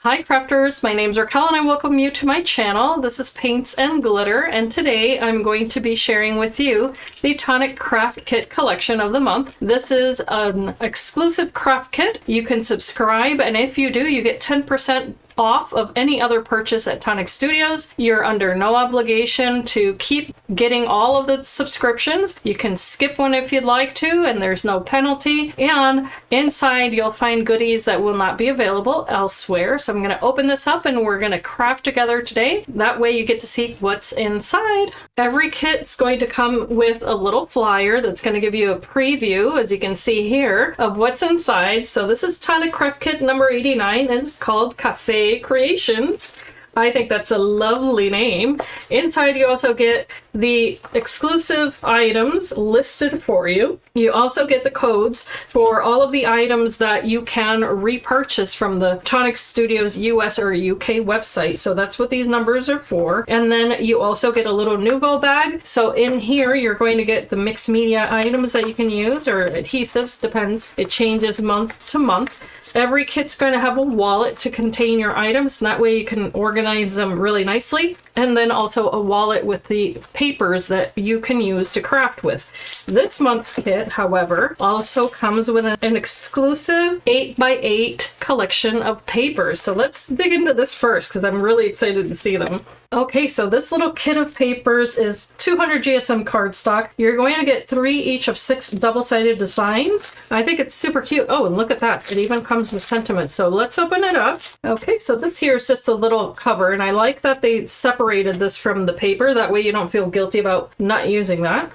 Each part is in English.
Hi crafters, my name's Raquel and I welcome you to my channel. This is Paints and Glitter, and today I'm going to be sharing with you the Tonic Craft Kit collection of the month. This is an exclusive craft kit. You can subscribe, and if you do, you get 10% off of any other purchase at Tonic Studios. You're under no obligation to keep getting all of the subscriptions. You can skip one if you'd like to, and there's no penalty. And inside you'll find goodies that will not be available elsewhere. So I'm going to open this up and we're going to craft together today. That way you get to see what's inside. Every kit's going to come with a little flyer that's going to give you a preview, as you can see here, of what's inside. So this is Tonic Craft Kit number 89 and it's called Cafe Creations. I think that's a lovely name. Inside you also get the exclusive items listed for you. You also get the codes for all of the items that you can repurchase from the Tonic Studios US or UK website. So that's what these numbers are for. And then you also get a little Nuvo bag. So in here you're going to get the mixed media items that you can use, or adhesives, depends. It changes month to month. Every kit's going to have a wallet to contain your items, and that way you can organize them really nicely. And then also a wallet with the papers that you can use to craft with. This month's kit, however, also comes with an exclusive 8x8 collection of papers. So let's dig into this first because I'm really excited to see them. Okay, so this little kit of papers is 200 GSM cardstock. You're going to get 3 each of 6 double-sided designs. I think it's super cute. Oh, and look at that. It even comes with sentiments. So let's open it up. Okay, so this here is just a little cover, and I like that they separated this from the paper. That way you don't feel guilty about not using that.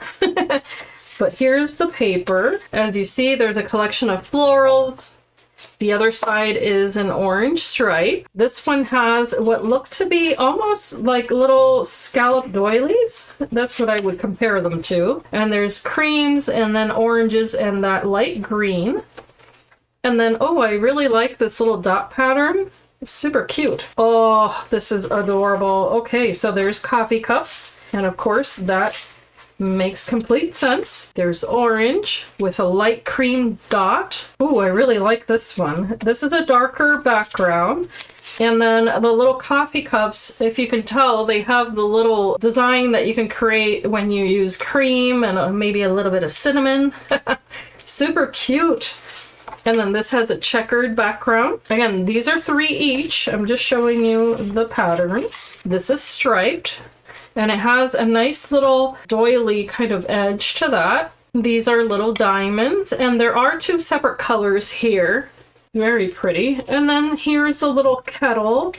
But here's the paper. As you see, there's a collection of florals. The other side is an orange stripe. This one has what look to be almost like little scallop doilies. That's what I would compare them to. And there's creams and then oranges and that light green. And then, oh, I really like this little dot pattern. It's super cute. Oh, this is adorable. Okay, so there's coffee cups. And of course, that makes complete sense. There's orange with a light cream dot. Oh, I really like this one. This is a darker background. And then the little coffee cups, if you can tell, they have the little design that you can create when you use cream and maybe a little bit of cinnamon. Super cute. And then this has a checkered background. Again, these are 3 each. I'm just showing you the patterns. This is striped. And it has a nice little doily kind of edge to that. These are little diamonds, and there are 2 separate colors here. Very pretty. And then here's the little kettle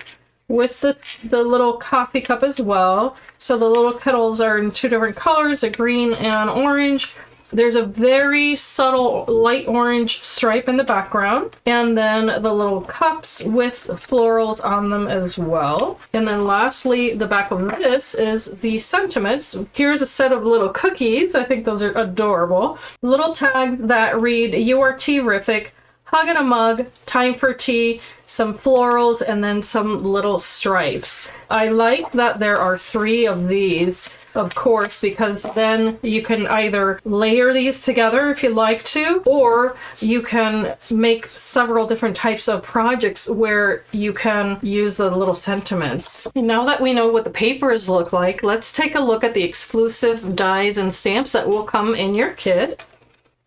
with the little coffee cup as well. So the little kettles are in 2 different colors, a green and orange. There's a very subtle light orange stripe in the background, and then the little cups with florals on them as well. And then lastly, the back of this is the sentiments. Here's a set of little cookies. I think those are adorable. Little tags that read, "You are terrific," "Hug in a mug," "Time for tea," some florals, and then some little stripes. I like that there are 3 of these, of course, because then you can either layer these together if you like to, or you can make several different types of projects where you can use the little sentiments. Now that we know what the papers look like, let's take a look at the exclusive dies and stamps that will come in your kit.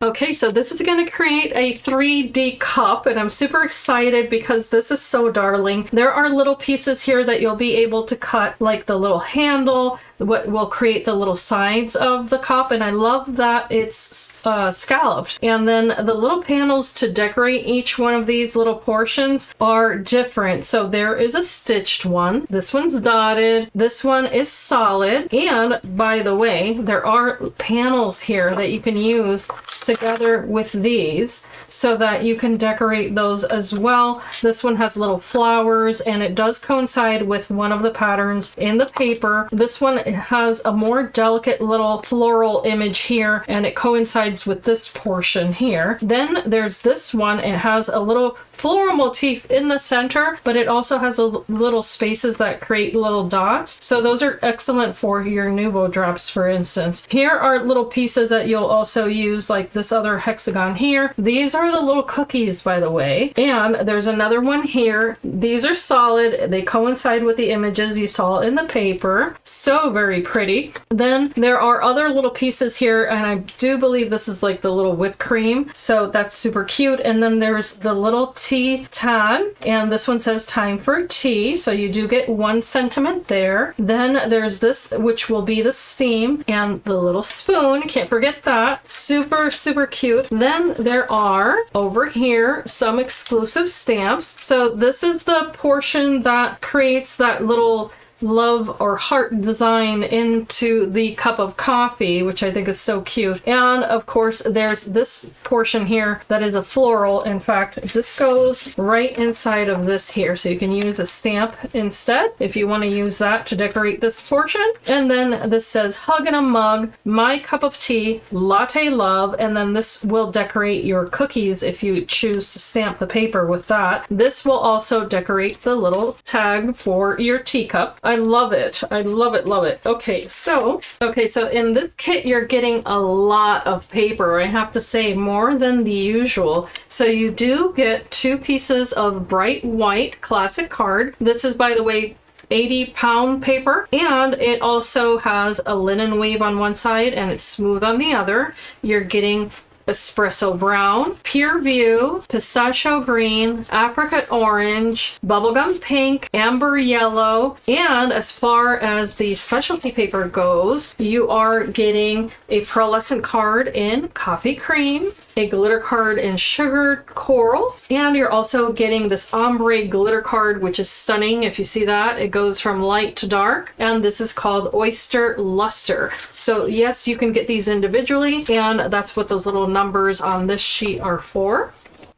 Okay, so this is going to create a 3D cup, and I'm super excited because this is so darling. There are little pieces here that you'll be able to cut, like the little handle, what will create the little sides of the cup, and I love that it's scalloped. And then the little panels to decorate each one of these little portions are different. So there is a stitched one. This one's dotted. This one is solid. And by the way, there are panels here that you can use together with these so that you can decorate those as well. This one has little flowers, and it does coincide with one of the patterns in the paper. This one it has a more delicate little floral image here, and it coincides with this portion here. Then there's this one. It has a little floral motif in the center, but it also has a little spaces that create little dots. So those are excellent for your Nuvo drops, for instance. Here are little pieces that you'll also use, like this other hexagon here. These are the little cookies, by the way. And there's another one here. These are solid. They coincide with the images you saw in the paper. So very pretty. Then there are other little pieces here, and I do believe this is like the little whipped cream. So that's super cute. And then there's the little tea tag, and this one says time for tea, so you do get 1 sentiment there. Then there's this, which will be the steam, and the little spoon, can't forget that. Super, super cute. Then there are over here some exclusive stamps. So this is the portion that creates that little love or heart design into the cup of coffee, which I think is so cute. And of course there's this portion here that is a floral. In fact, this goes right inside of this here, so you can use a stamp instead if you want to use that to decorate this portion. And then this says hug in a mug, my cup of tea, latte love, and then this will decorate your cookies if you choose to stamp the paper with that. This will also decorate the little tag for your teacup. I love it. I love it, love it. Okay, so in this kit, you're getting a lot of paper. I have to say, more than the usual. So you do get 2 pieces of bright white classic card. This is, by the way, 80-pound paper, and it also has a linen weave on one side and it's smooth on the other. You're getting espresso brown, pure view, pistachio green, apricot orange, bubblegum pink, amber yellow, and as far as the specialty paper goes, you are getting a pearlescent card in coffee cream, a glitter card in sugared coral, and you're also getting this ombre glitter card, which is stunning. If you see that, it goes from light to dark, and this is called Oyster Luster. So yes, you can get these individually, and that's what those little numbers on this sheet are for.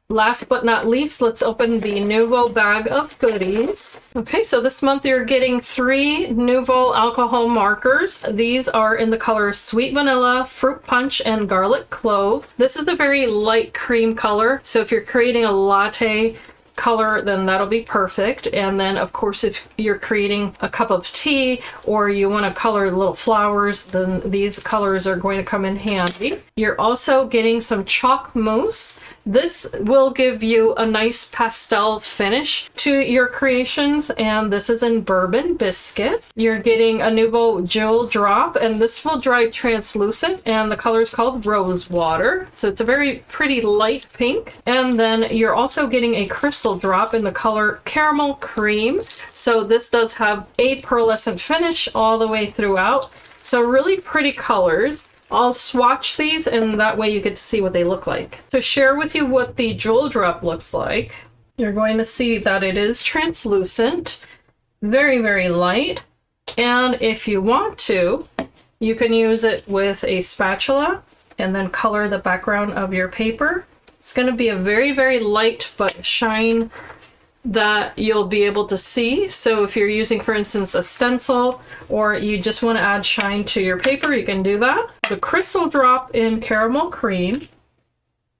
Last but not least, let's open the Nuvo bag of goodies. Okay, so this month you're getting 3 Nuvo alcohol markers. These are in the colors Sweet Vanilla, Fruit Punch, and Garlic Clove. This is a very light cream color, so if you're creating a latte color, then that'll be perfect. And then of course, if you're creating a cup of tea or you want to color little flowers, then these colors are going to come in handy. You're also getting some chalk mousse. This will give you a nice pastel finish to your creations, and this is in Bourbon Biscuit. You're getting a Nuvo Jewel Drop, and this will dry translucent, and the color is called Rose Water. So it's a very pretty light pink. And then you're also getting a crystal drop in the color Caramel Cream. So this does have a pearlescent finish all the way throughout. So really pretty colors. I'll swatch these, and that way you get to see what they look like. To share with you what the Jewel Drop looks like, you're going to see that it is translucent, very, very light. And if you want to, you can use it with a spatula and then color the background of your paper. It's going to be a very, very light but shine that you'll be able to see. So if you're using, for instance, a stencil, or you just want to add shine to your paper, you can do that. The crystal drop in Caramel Cream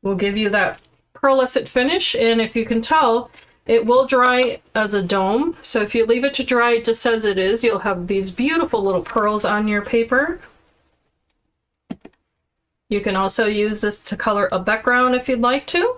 will give you that pearlescent finish, and if you can tell, it will dry as a dome. So if you leave it to dry just as it is, you'll have these beautiful little pearls on your paper. You can also use this to color a background if you'd like to.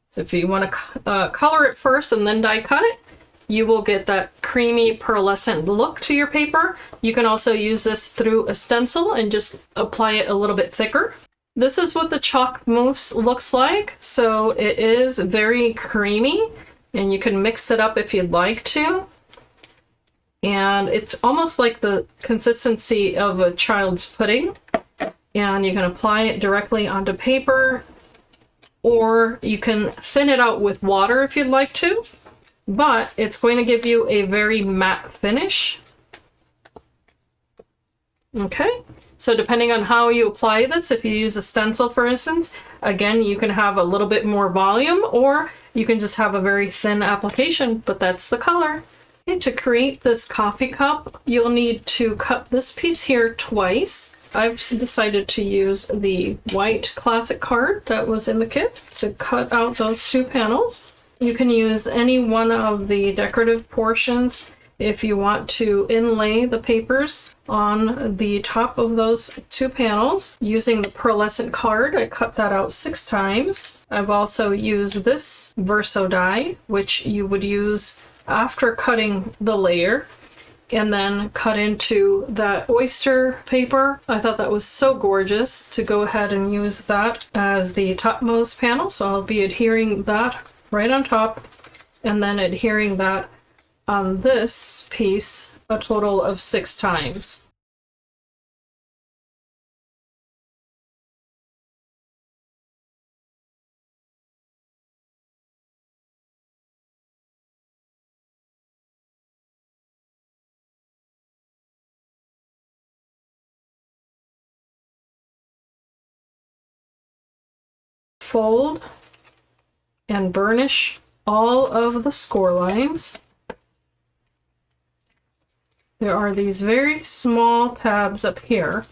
So if you want to color it first and then die cut it, you will get that creamy pearlescent look to your paper. You can also use this through a stencil and just apply it a little bit thicker. This is what the chalk mousse looks like. So it is very creamy, and you can mix it up if you'd like to. And it's almost like the consistency of a child's pudding. And you can apply it directly onto paper, or you can thin it out with water if you'd like to, but it's going to give you a very matte finish. Okay, so depending on how you apply this, if you use a stencil, for instance, again, you can have a little bit more volume, or you can just have a very thin application, but that's the color. Okay, to create this coffee cup, you'll need to cut this piece here twice. I've decided to use the white classic card that was in the kit to cut out those two panels. You can use any one of the decorative portions if you want to inlay the papers on the top of those two panels. Using the pearlescent card, I cut that out 6 times. I've also used this verso die, which you would use after cutting the layer, and then cut into that oyster paper. I thought that was so gorgeous to go ahead and use that as the topmost panel. So I'll be adhering that right on top and then adhering that on this piece a total of 6 times. Fold and burnish all of the score lines. There are these very small tabs up here.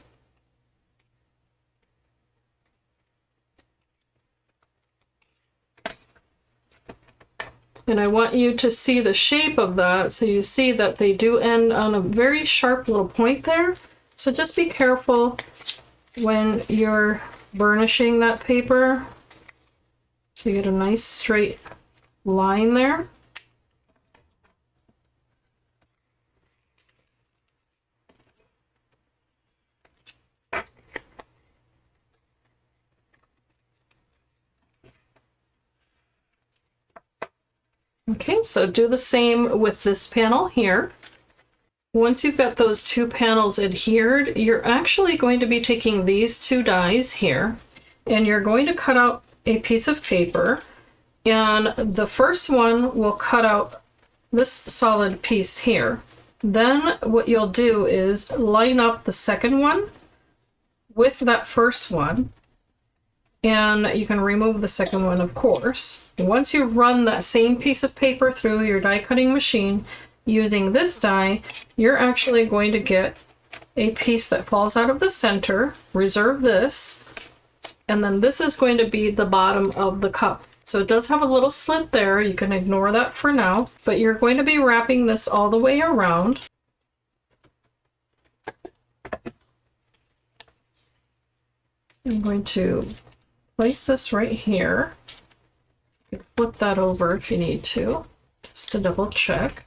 And I want you to see the shape of that, so you see that they do end on a very sharp little point there. So just be careful when you're burnishing that paper, so you get a nice straight line there. Okay, so do the same with this panel here. Once you've got those two panels adhered, you're actually going to be taking these two dies here, and you're going to cut out a piece of paper, and the first one will cut out this solid piece here. Then what you'll do is line up the second one with that first one, and you can remove the second one, of course. Once you run that same piece of paper through your die cutting machine using this die, you're actually going to get a piece that falls out of the center. Reserve this, and then this is going to be the bottom of the cup. So it does have a little slit there. You can ignore that for now, but you're going to be wrapping this all the way around. I'm going to place this right here. You can flip that over if you need to, just to double check.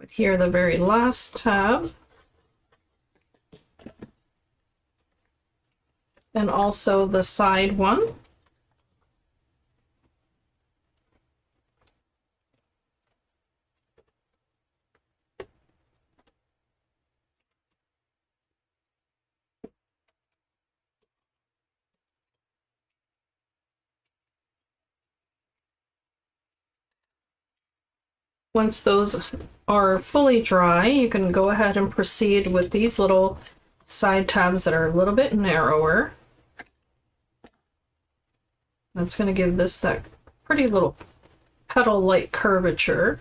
Here, the very last tab, and also the side one. Once those are fully dry, you can go ahead and proceed with these little side tabs that are a little bit narrower. That's going to give this that pretty little petal-like curvature.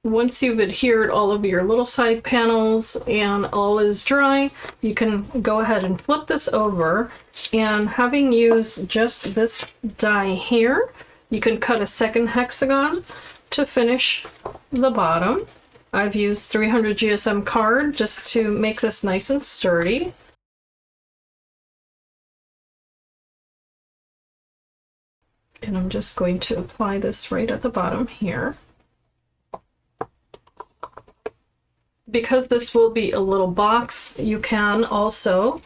Once you've adhered all of your little side panels and all is dry, you can go ahead and flip this over, and having used just this die here, you can cut a second hexagon to finish the bottom. I've used 300 GSM card just to make this nice and sturdy. And I'm just going to apply this right at the bottom here. Because this will be a little box, you can also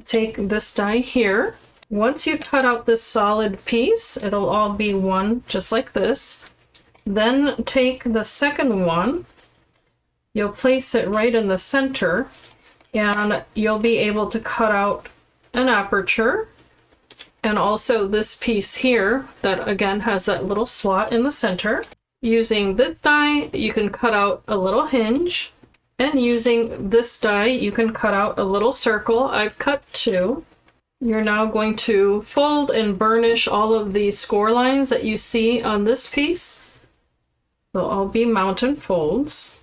take this die here. Once you cut out this solid piece, it'll all be one just like this. Then take the second one, you'll place it right in the center, and you'll be able to cut out an aperture. And also this piece here that again has that little slot in the center. Using this die, you can cut out a little hinge. And using this die, you can cut out a little circle. I've cut 2. You're now going to fold and burnish all of the score lines that you see on this piece. They'll all be mountain folds.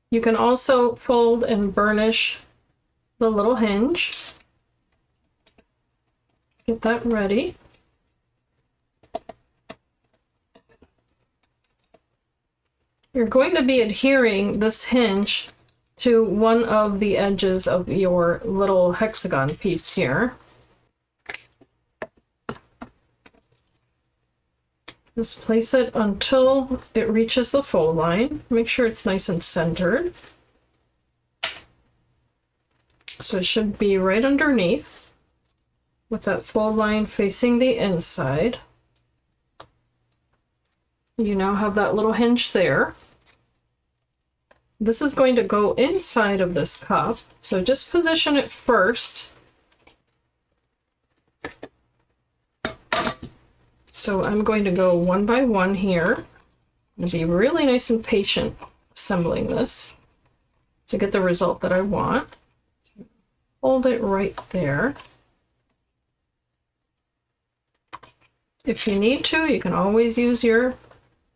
You can also fold and burnish the little hinge. Get that ready. You're going to be adhering this hinge to one of the edges of your little hexagon piece here. Just place it until it reaches the fold line. Make sure it's nice and centered. So it should be right underneath, with that fold line facing the inside. You now have that little hinge there. This is going to go inside of this cup, so just position it first. So I'm going to go one by one here and be really nice and patient assembling this to get the result that I want. Hold it right there. If you need to, you can always use your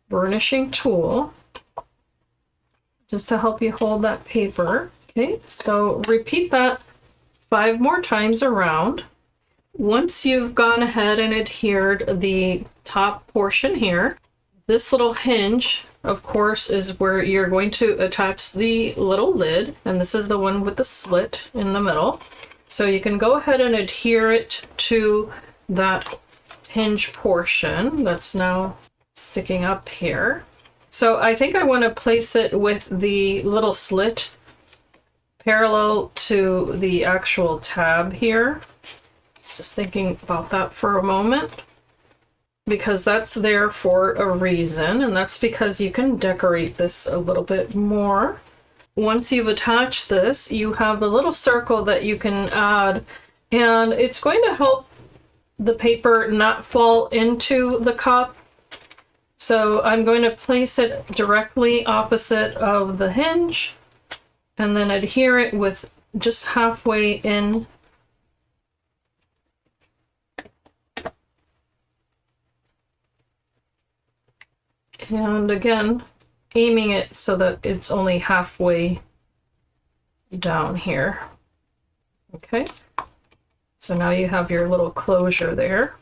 burnishing tool just to help you hold that paper. Okay, so repeat that 5 more times around. Once you've gone ahead and adhered the top portion here, this little hinge, of course, is where you're going to attach the little lid, and this is the one with the slit in the middle. So you can go ahead and adhere it to that hinge portion that's now sticking up here. So I think I want to place it with the little slit parallel to the actual tab here. Just thinking about that for a moment, because that's there for a reason, and that's because you can decorate this a little bit more. Once you've attached this, you have a little circle that you can add, and it's going to help the paper not fall into the cup. So I'm going to place it directly opposite of the hinge and then adhere it with just halfway in. And again, aiming it so that it's only halfway down here. Okay. So now you have your little closure there.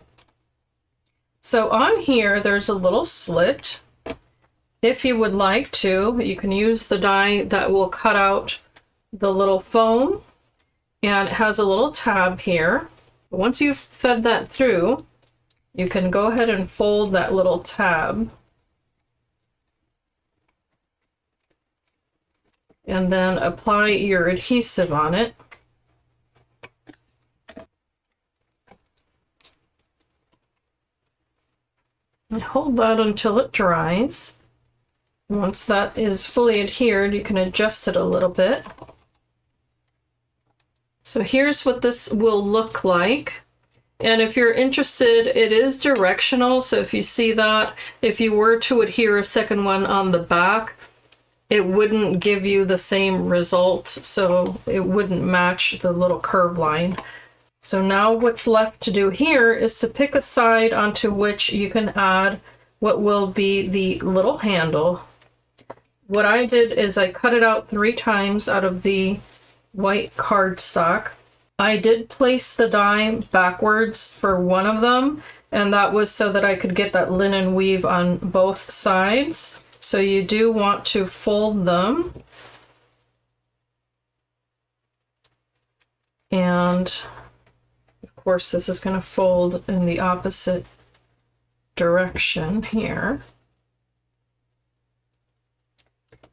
So on here, there's a little slit. If you would like to, you can use the die that will cut out the little foam, and it has a little tab here. Once you've fed that through, you can go ahead and fold that little tab. And then apply your adhesive on it. And hold that until it dries. Once that is fully adhered, you can adjust it a little bit. So here's what this will look like. And if you're interested, it is directional. So if you see that, if you were to adhere a second one on the back, it wouldn't give you the same result. So it wouldn't match the little curve line. So now what's left to do here is to pick a side onto which you can add what will be the little handle. What I did is I cut it out 3 times out of the white cardstock. I did place the die backwards for one of them, and that was so that I could get that linen weave on both sides. So you do want to fold them. And of course this is going to fold in the opposite direction here.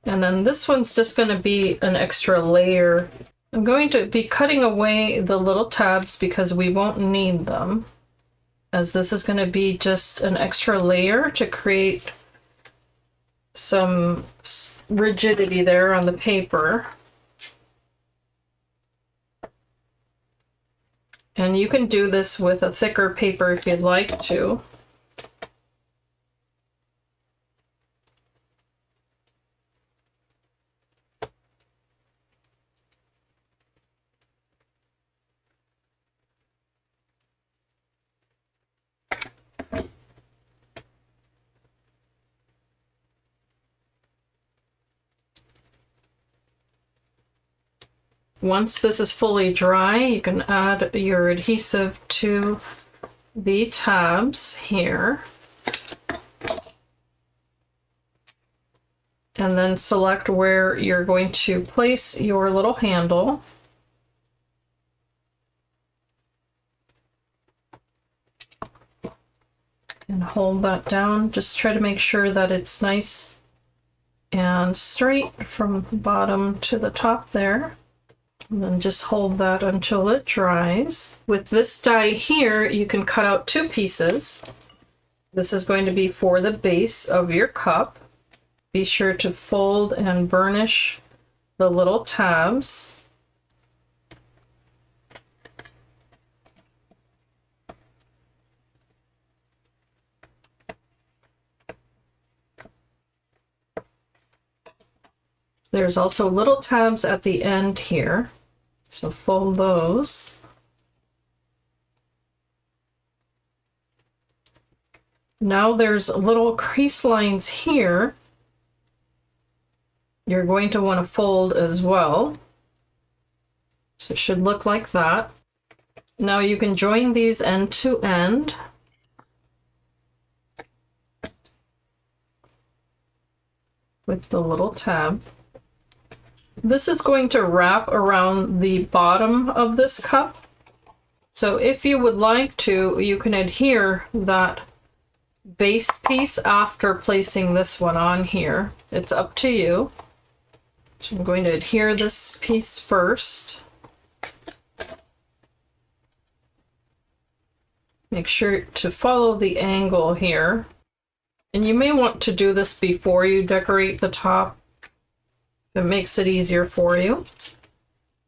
And then this one's just going to be an extra layer. I'm going to be cutting away the little tabs because we won't need them, as this is going to be just an extra layer to create some rigidity there on the paper. And you can do this with a thicker paper if you'd like to. Once this is fully dry, you can add your adhesive to the tabs here. And then select where you're going to place your little handle. And hold that down. Just try to make sure that it's nice and straight from the bottom to the top there. And then just hold that until it dries. With this die here, you can cut out 2 pieces. This is going to be for the base of your cup. Be sure to fold and burnish the little tabs. There's also little tabs at the end here, so fold those. Now there's little crease lines here. You're going to want to fold as well. So it should look like that. Now you can join these end to end. With the little tab. This is going to wrap around the bottom of this cup. So if you would like to, you can adhere that base piece after placing this one on here. It's up to you. So I'm going to adhere this piece first. Make sure to follow the angle here. And you may want to do this before you decorate the top. It makes it easier for you.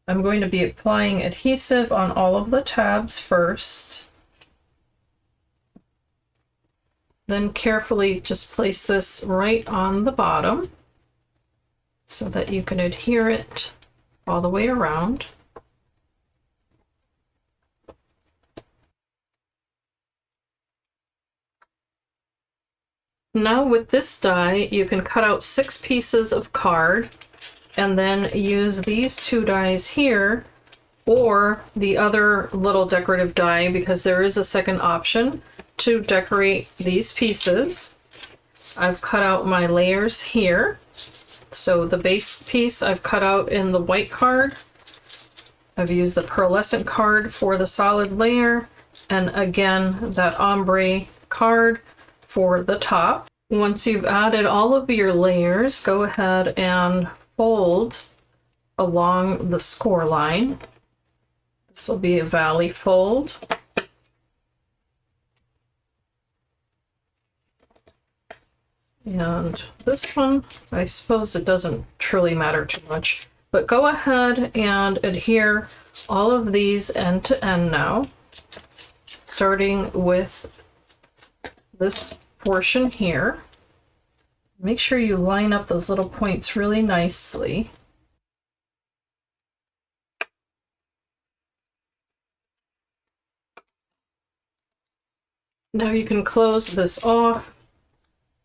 I'm going to be applying adhesive on all of the tabs first. Then carefully just place this right on the bottom so that you can adhere it all the way around. Now with this die, you can cut out 6 pieces of card and then use these 2 dies here or the other little decorative die, because there is a second option to decorate these pieces. I've cut out my layers here. So the base piece I've cut out in the white card. I've used the pearlescent card for the solid layer, and again that ombre card for the top. Once you've added all of your layers, go ahead and fold along the score line. This will be a valley fold. And this one, I suppose it doesn't truly matter too much, but go ahead and adhere all of these end to end now, starting with this portion here. Make sure you line up those little points really nicely. Now you can close this off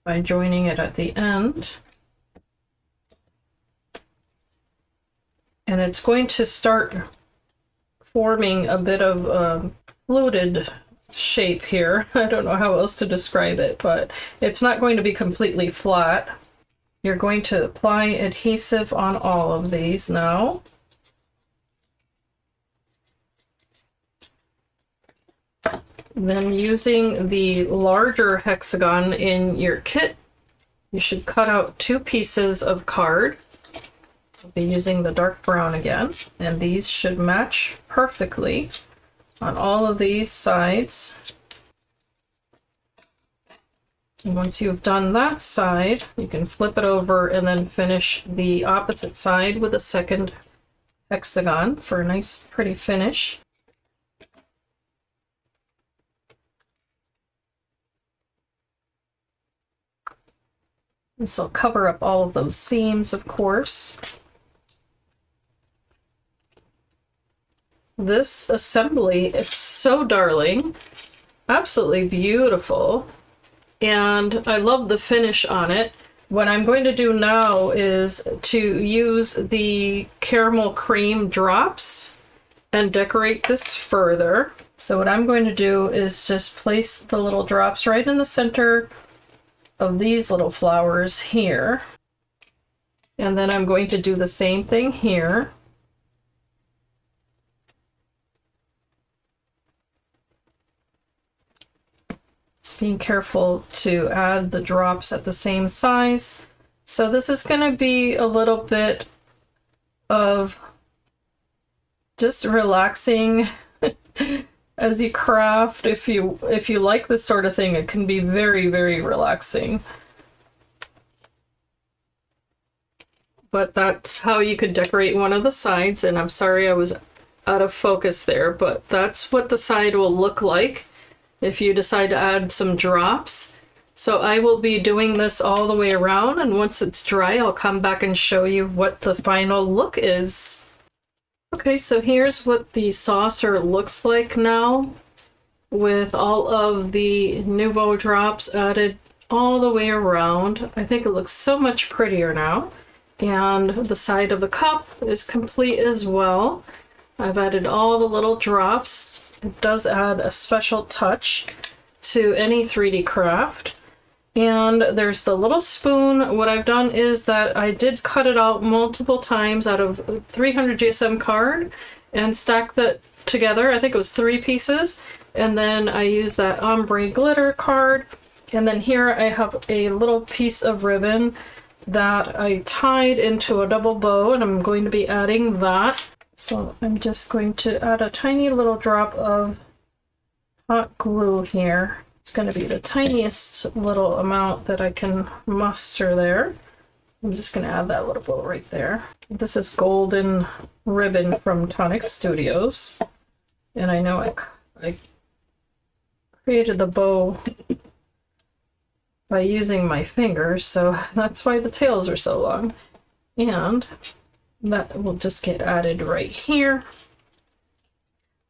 by joining it at the end. And it's going to start forming a bit of a fluted shape here. I don't know how else to describe it, but it's not going to be completely flat. You're going to apply adhesive on all of these now. Then using the larger hexagon in your kit, you should cut out 2 pieces of card. I'll be using the dark brown again, and these should match perfectly on all of these sides. And once you've done that side, you can flip it over and then finish the opposite side with a second hexagon for a nice pretty finish. This will cover up all of those seams, of course. This assembly, it's so darling, absolutely beautiful, and I love the finish on it. What I'm going to do now is to use the caramel cream drops and decorate this further. So what I'm going to do is just place the little drops right in the center of these little flowers here. And then I'm going to do the same thing here. Just being careful to add the drops at the same size. So this is going to be a little bit of just relaxing as you craft. If you like this sort of thing, it can be very, very relaxing. But that's how you could decorate one of the sides, and I'm sorry I was out of focus there, but that's what the side will look like if you decide to add some drops. So I will be doing this all the way around, and once it's dry, I'll come back and show you what the final look is. Okay, so here's what the saucer looks like now, with all of the Nuvo drops added all the way around. I think it looks so much prettier now. And the side of the cup is complete as well. I've added all the little drops. It does add a special touch to any 3D craft. And there's the little spoon. What I've done is that I did cut it out multiple times out of 300 GSM card and stacked that together. I think it was 3 pieces. And then I used that ombre glitter card. And then here I have a little piece of ribbon that I tied into a double bow, and I'm going to be adding that. So I'm just going to add a tiny little drop of hot glue here. It's going to be the tiniest little amount that I can muster there. I'm just going to add that little bow right there. This is golden ribbon from Tonic Studios, and I know I created the bow by using my fingers, so that's why the tails are so long. And that will just get added right here.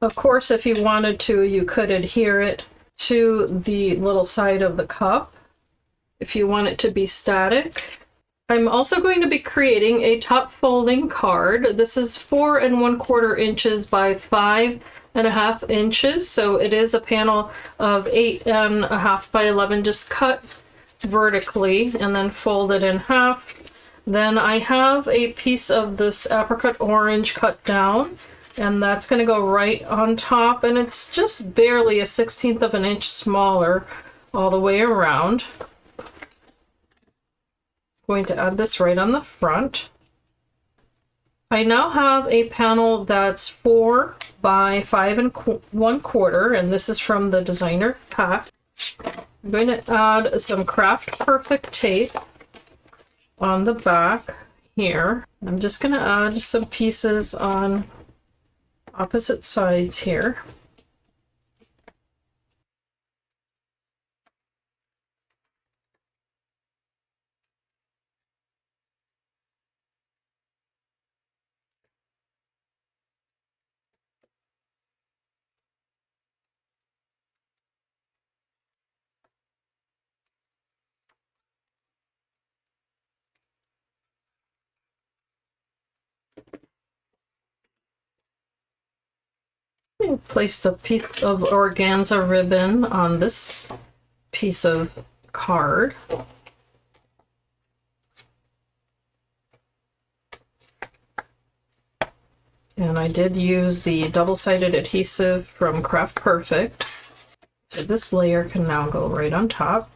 Of course, if you wanted to, you could adhere it to the little side of the cup if you want it to be static. I'm also going to be creating a top folding card. This is 4 1/4 inches by 5.5 inches, so it is a panel of 8.5 by 11, just cut vertically and then fold it in half. Then I have a piece of this apricot orange cut down, and that's going to go right on top, and it's just barely a 1/16 of an inch smaller all the way around. I'm going to add this right on the front. I now have a panel that's 4 by 5 1/4, and this is from the designer pack. I'm going to add some Craft Perfect tape on the back here. I'm just going to add some pieces on opposite sides here. Place a piece of organza ribbon on this piece of card. And I did use the double-sided adhesive from Craft Perfect. So this layer can now go right on top.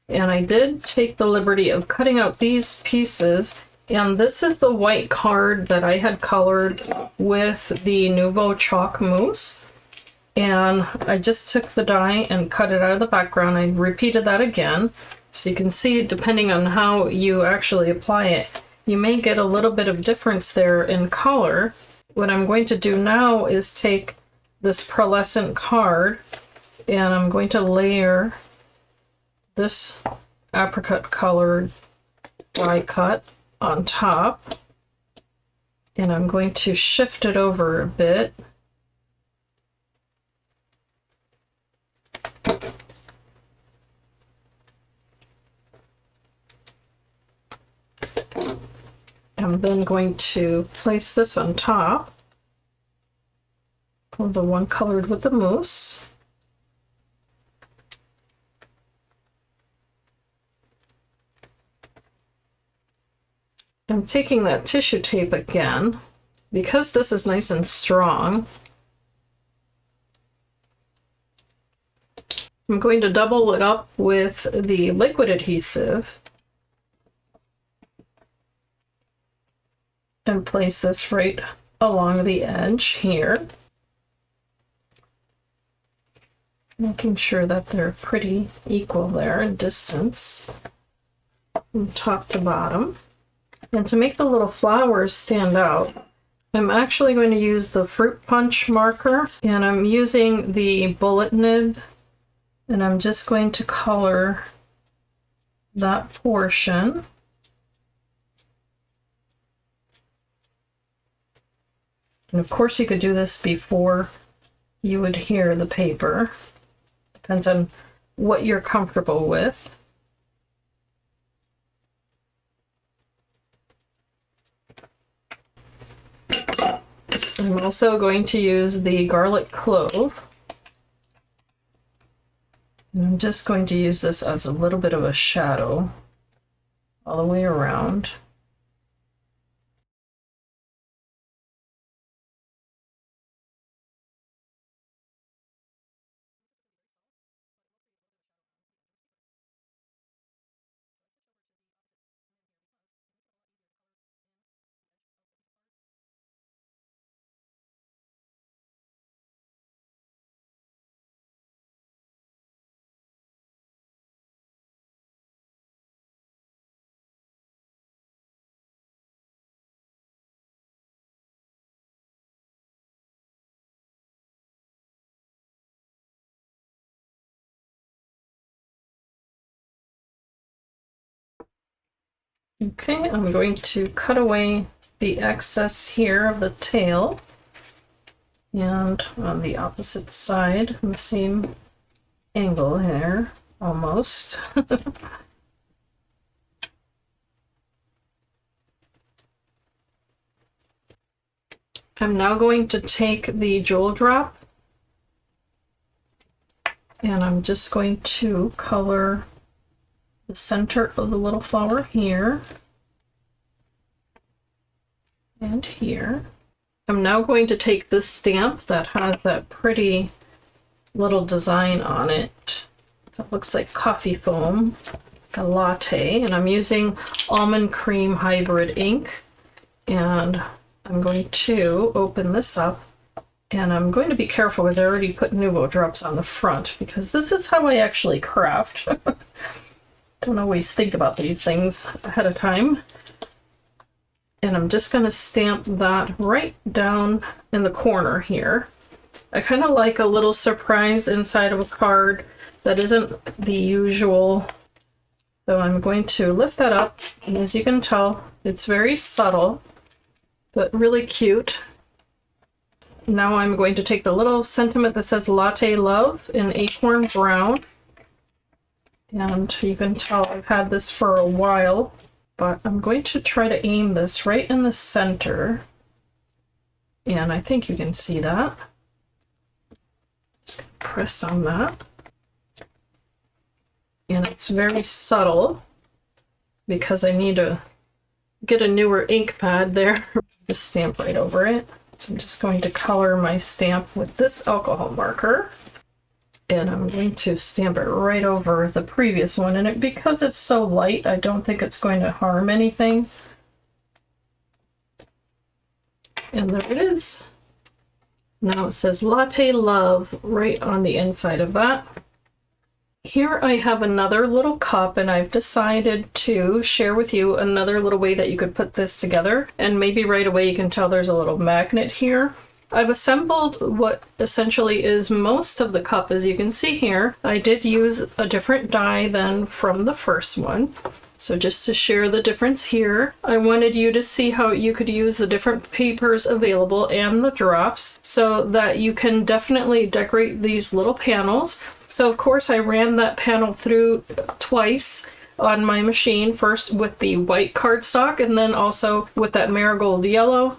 And I did take the liberty of cutting out these pieces, and this is the white card that I had colored with the Nuvo chalk mousse. And I just took the die and cut it out of the background. I repeated that again, so you can see, depending on how you actually apply it, you may get a little bit of difference there in color. What I'm going to do now is take this pearlescent card, and I'm going to layer this apricot colored die cut on top, and I'm going to shift it over a bit. I'm then going to place this on top of the one colored with the mousse. I'm taking that tissue tape again, because this is nice and strong. I'm going to double it up with the liquid adhesive and place this right along the edge here, making sure that they're pretty equal there in distance from top to bottom. And to make the little flowers stand out, I'm actually going to use the fruit punch marker, and I'm using the bullet nib, and I'm just going to color that portion. And of course you could do this before you would adhere the paper. Depends on what you're comfortable with. I'm also going to use the garlic clove. And I'm just going to use this as a little bit of a shadow all the way around. Okay, I'm going to cut away the excess here of the tail, and on the opposite side, the same angle there, almost. I'm now going to take the jewel drop, and I'm just going to color the center of the little flower here and here. I'm now going to take this stamp that has that pretty little design on it that looks like coffee foam, like a latte, and I'm using almond cream hybrid ink, and I'm going to open this up, and I'm going to be careful because I already put Nuvo drops on the front because this is how I actually craft. Don't always think about these things ahead of time. And I'm just going to stamp that right down in the corner here. I kind of like a little surprise inside of a card that isn't the usual. So I'm going to lift that up, and as you can tell, it's very subtle, but really cute. Now I'm going to take the little sentiment that says Latte Love in Acorn Brown, And you can tell I've had this for a while, but I'm going to try to aim this right in the center. And I think you can see that. Just gonna press on that. And it's very subtle because I need to get a newer ink pad there. Just stamp right over it. So I'm just going to color my stamp with this alcohol marker. And I'm going to stamp it right over the previous one. And because it's so light, I don't think it's going to harm anything. And there it is. Now it says Latte Love right on the inside of that. Here I have another little cup, and I've decided to share with you another little way that you could put this together. And maybe right away you can tell there's a little magnet here. I've assembled what essentially is most of the cup, as you can see here. I did use a different die than from the first one. So just to share the difference here, I wanted you to see how you could use the different papers available and the drops so that you can definitely decorate these little panels. So of course I ran that panel through twice on my machine, first with the white cardstock and then also with that marigold yellow.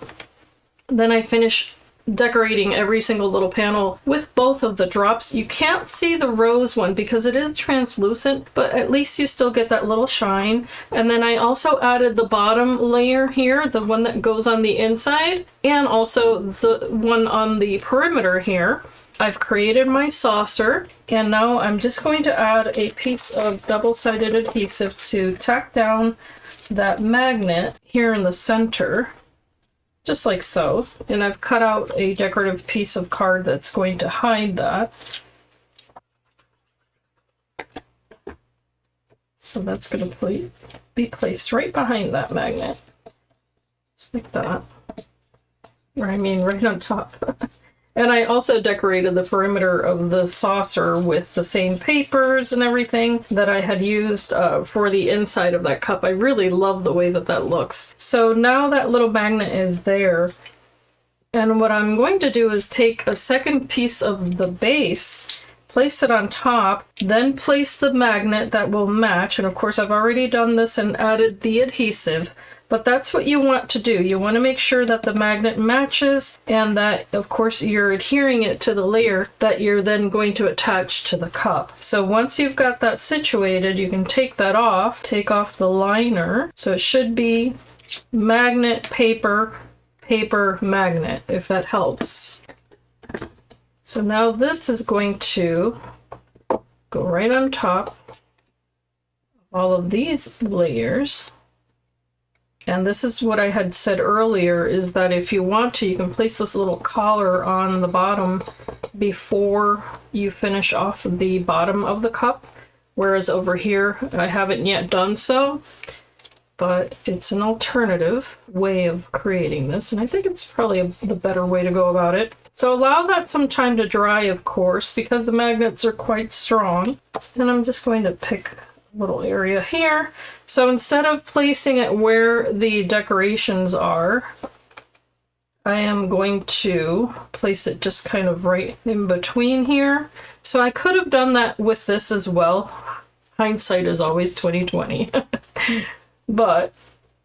Then I finished decorating every single little panel with both of the drops. You can't see the rose one because it is translucent, but at least you still get that little shine. And then I also added the bottom layer here, the one that goes on the inside, and also the one on the perimeter here. I've created my saucer, and now I'm just going to add a piece of double-sided adhesive to tack down that magnet here in the center. Just like so. And I've cut out a decorative piece of card that's going to hide that. So that's going to be placed right behind that magnet. Just like that. Or I mean right on top. And I also decorated the perimeter of the saucer with the same papers and everything that I had used for the inside of that cup. I really love the way that that looks. So now that little magnet is there. And what I'm going to do is take a second piece of the base, place it on top, then place the magnet that will match. And of course, I've already done this and added the adhesive. But that's what you want to do. You want to make sure that the magnet matches and that, of course, you're adhering it to the layer that you're then going to attach to the cup. So once you've got that situated, you can take that off, take off the liner. So it should be magnet, paper, paper, magnet, if that helps. So now this is going to go right on top of all of these layers. And this is what I had said earlier, is that if you want to, you can place this little collar on the bottom before you finish off the bottom of the cup. Whereas over here, I haven't yet done so, but it's an alternative way of creating this. And I think it's probably the better way to go about it. So allow that some time to dry, of course, because the magnets are quite strong. And I'm just going to pick little area here. So instead of placing it where the decorations are, I am going to place it just kind of right in between here. So I could have done that with this as well. Hindsight is always 20/20. But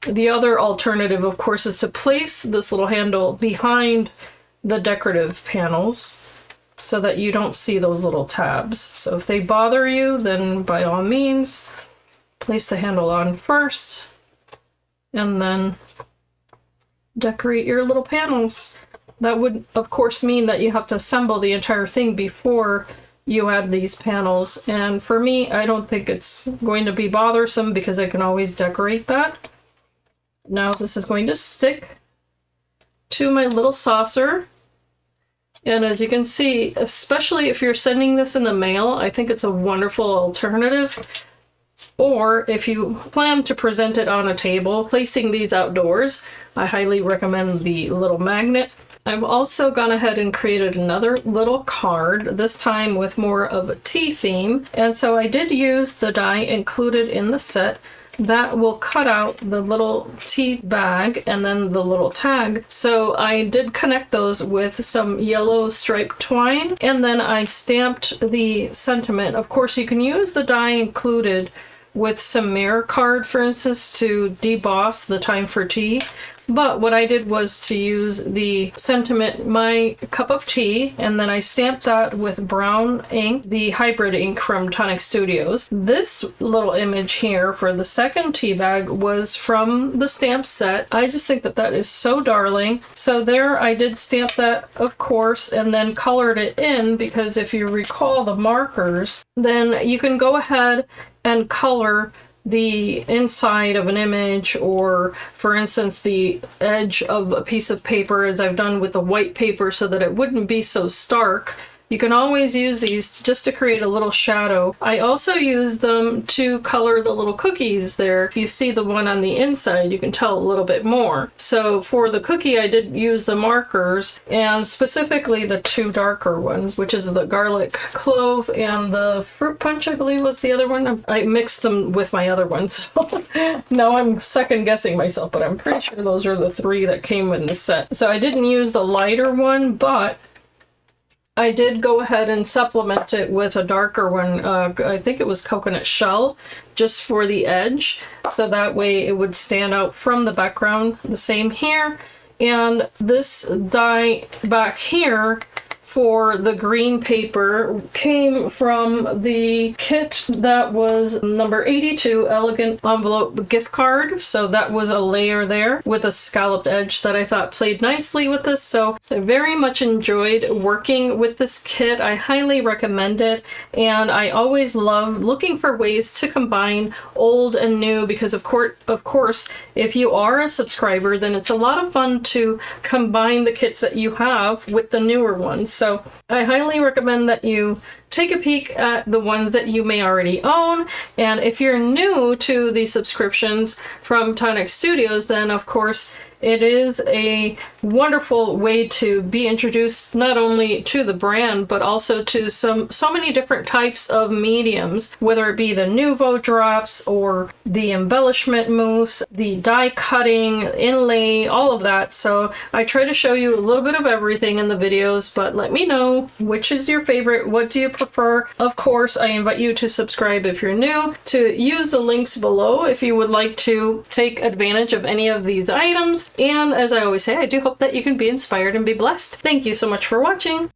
the other alternative, of course, is to place this little handle behind the decorative panels so that you don't see those little tabs. So if they bother you, then by all means, place the handle on first and then decorate your little panels. That would, of course, mean that you have to assemble the entire thing before you add these panels. And for me, I don't think it's going to be bothersome because I can always decorate that. Now this is going to stick to my little saucer. And as you can see, especially if you're sending this in the mail, I think it's a wonderful alternative. Or if you plan to present it on a table, placing these outdoors, I highly recommend the little magnet. I've also gone ahead and created another little card, this time with more of a tea theme. And so I did use the die included in the set, that will cut out the little tea bag and then the little tag. So I did connect those with some yellow striped twine, and then I stamped the sentiment. Of course, you can use the die included with some mirror card, for instance, to deboss the time for tea. But what I did was to use the sentiment, my cup of tea, and then I stamped that with brown ink, the hybrid ink from Tonic Studios. This little image here for the second tea bag was from the stamp set. I just think that that is so darling. So there I did stamp that, of course, and then colored it in, because if you recall the markers, then you can go ahead and color the inside of an image, or for instance the edge of a piece of paper, as I've done with the white paper, so that it wouldn't be so stark. You can always use these just to create a little shadow. I also use them to color the little cookies there. If you see the one on the inside, you can tell a little bit more. So for the cookie, I did use the markers, and specifically the two darker ones, which is the garlic clove and the fruit punch, I believe was the other one. I mixed them with my other ones. Now I'm second guessing myself, but I'm pretty sure those are the three that came in the set. So I didn't use the lighter one, but I did go ahead and supplement it with a darker one. I think it was coconut shell, just for the edge, so that way it would stand out from the background. The same here. And this die back here for the green paper came from the kit that was number 82 Elegant Envelope gift card. So that was a layer there with a scalloped edge that I thought played nicely with this. So I very much enjoyed working with this kit. I highly recommend it, and I always love looking for ways to combine old and new, because of course if you are a subscriber, then it's a lot of fun to combine the kits that you have with the newer ones. So I highly recommend that you take a peek at the ones that you may already own. And if you're new to the subscriptions from Tonic Studios, then of course it is a wonderful way to be introduced not only to the brand, but also to so many different types of mediums, whether it be the Nuvo drops or the embellishment mousse, the die cutting, inlay, all of that. So I try to show you a little bit of everything in the videos, but let me know which is your favorite. What do you prefer? Of course, I invite you to subscribe if you're new, to use the links below if you would like to take advantage of any of these items. And as I always say, I do hope that you can be inspired and be blessed. Thank you so much for watching.